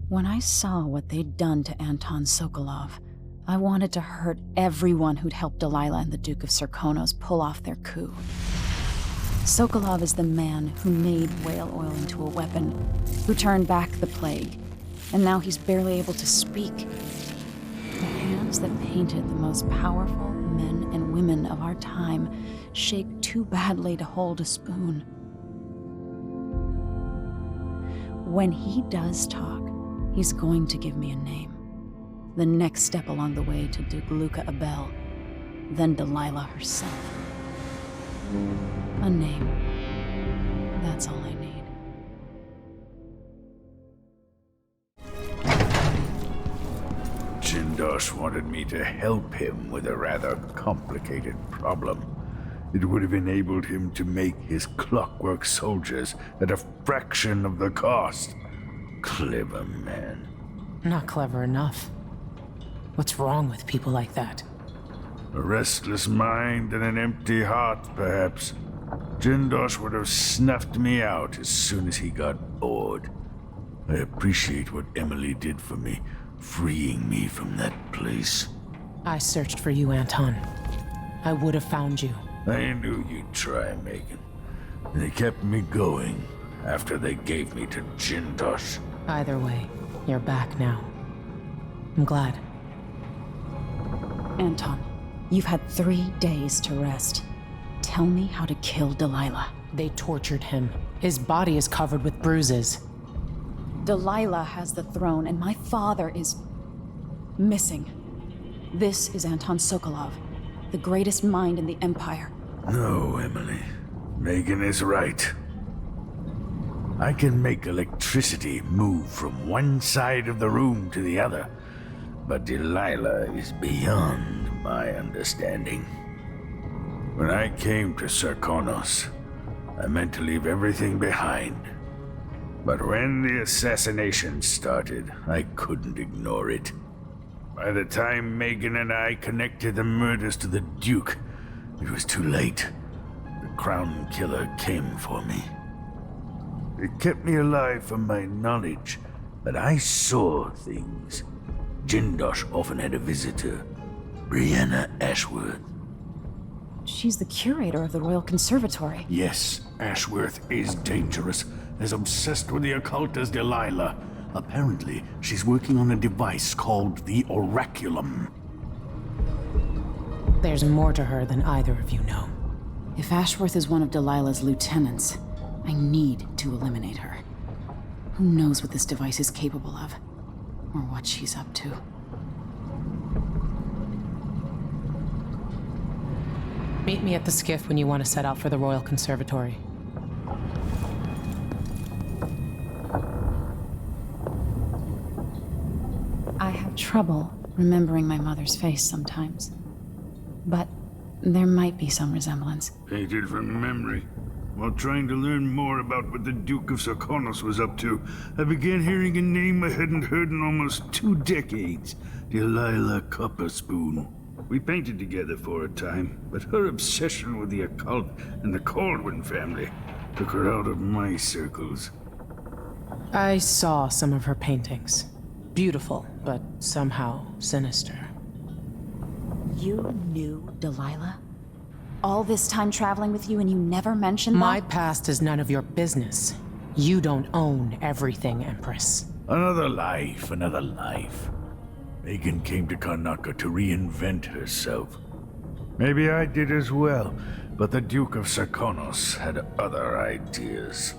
When I saw what they'd done to Anton Sokolov, I wanted to hurt everyone who'd helped Delilah and the Duke of Serkonos pull off their coup. Sokolov is the man who made whale oil into a weapon, who turned back the plague, and now he's barely able to speak. The hands that painted the most powerful men and women of our time shake too badly to hold a spoon. When he does talk, he's going to give me a name. The next step along the way to Dugluka Abel, then Delilah herself. A name. That's all I need. Jindosh wanted me to help him with a rather complicated problem. It would have enabled him to make his clockwork soldiers at a fraction of the cost. Clever man. Not clever enough. What's wrong with people like that? A restless mind and an empty heart, perhaps. Jindosh would have snuffed me out as soon as he got bored. I appreciate what Emily did for me, freeing me from that place. I searched for you, Anton. I would have found you. I knew you'd try, Megan. They kept me going after they gave me to Jindosh. Either way, you're back now. I'm glad. Anton, you've had 3 days to rest. Tell me how to kill Delilah. They tortured him. His body is covered with bruises. Delilah has the throne, and my father is missing. This is Anton Sokolov, the greatest mind in the Empire. No, Emily. Megan is right. I can make electricity move from one side of the room to the other, but Delilah is beyond my understanding. When I came to Serkonos, I meant to leave everything behind. But when the assassination started, I couldn't ignore it. By the time Megan and I connected the murders to the Duke, it was too late. The Crown Killer came for me. It kept me alive from my knowledge that I saw things. Jindosh often had a visitor, Brianna Ashworth. She's the curator of the Royal Conservatory. Yes, Ashworth is dangerous, as obsessed with the occult as Delilah. Apparently, she's working on a device called the Oraculum. There's more to her than either of you know. If Ashworth is one of Delilah's lieutenants, I need to eliminate her. Who knows what this device is capable of, or what she's up to. Meet me at the skiff when you want to set out for the Royal Conservatory. I have trouble remembering my mother's face sometimes. But there might be some resemblance. Painted from memory. While trying to learn more about what the Duke of Serkonos was up to, I began hearing a name I hadn't heard in almost 2 decades. Delilah Copperspoon. We painted together for a time, but her obsession with the occult and the Caldwin family took her out of my circles. I saw some of her paintings. Beautiful, but somehow sinister. You knew Delilah? All this time traveling with you and you never mentioned that? My past is none of your business. You don't own everything, Empress. Another life, another life. Megan came to Karnaca to reinvent herself. Maybe I did as well, but the Duke of Serkonos had other ideas.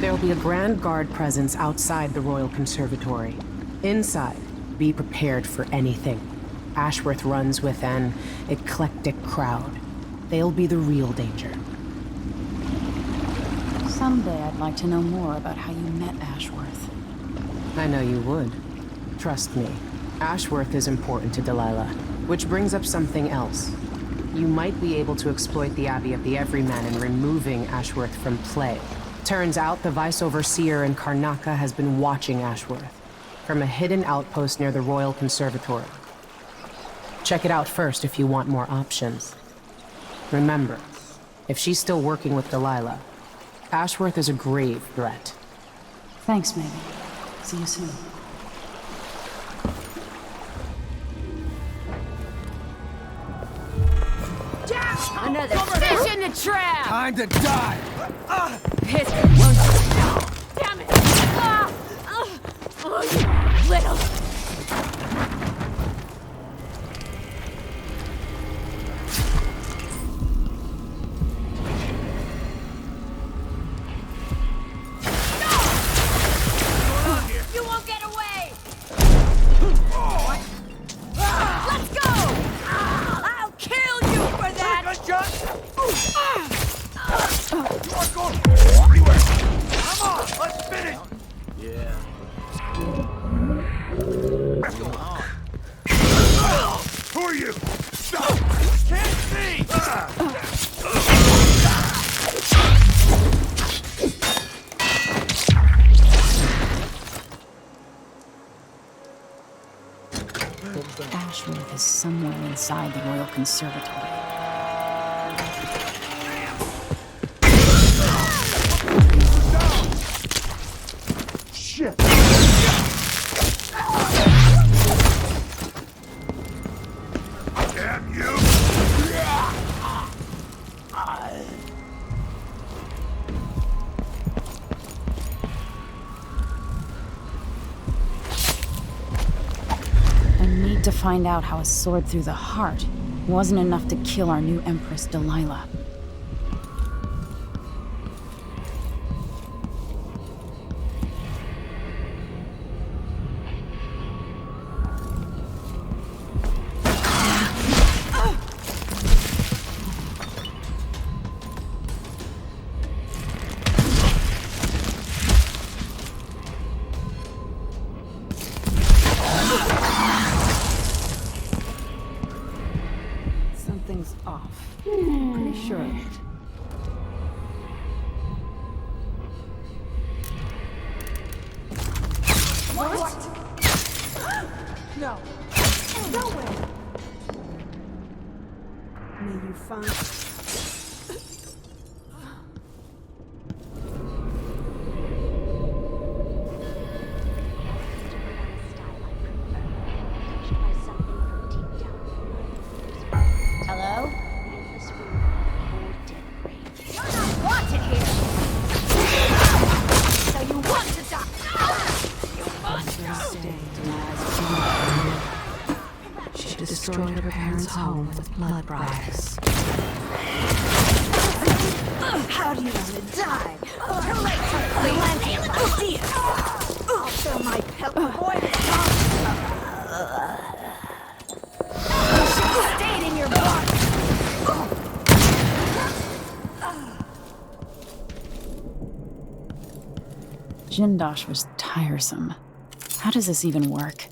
There'll be a Grand Guard presence outside the Royal Conservatory. Inside, be prepared for anything. Ashworth runs with an eclectic crowd. They'll be the real danger. Someday I'd like to know more about how you met Ashworth. I know you would. Trust me. Ashworth is important to Delilah, which brings up something else. You might be able to exploit the Abbey of the Everyman in removing Ashworth from play. Turns out the Vice Overseer in Karnaca has been watching Ashworth from a hidden outpost near the Royal Conservatory. Check it out first if you want more options. Remember, if she's still working with Delilah, Ashworth is a grave threat. Thanks, Megan. See you soon. Another fish in the trap! Time to die! Piss won't you? Damn it! Oh, you little... You won't get away! Let's go! I'll kill you for that! You are going everywhere! Come on, let's finish! Yeah. What's going on? Who are you? Stop! Can't see! Ashworth is somewhere inside the Royal Conservatory. Shit! Damn you! I need to find out how a sword through the heart wasn't enough to kill our new Empress, Delilah. Something's off. I'm pretty sure of it. No. Nowhere. May you find... Hello? You're not wanted here! So you want to die! You must She destroyed her parents' home with blood bribes. How do you want to die? Too late to flee! I'll show my pelt boy this Stayed in your body! Jindosh was tiresome. How does this even work?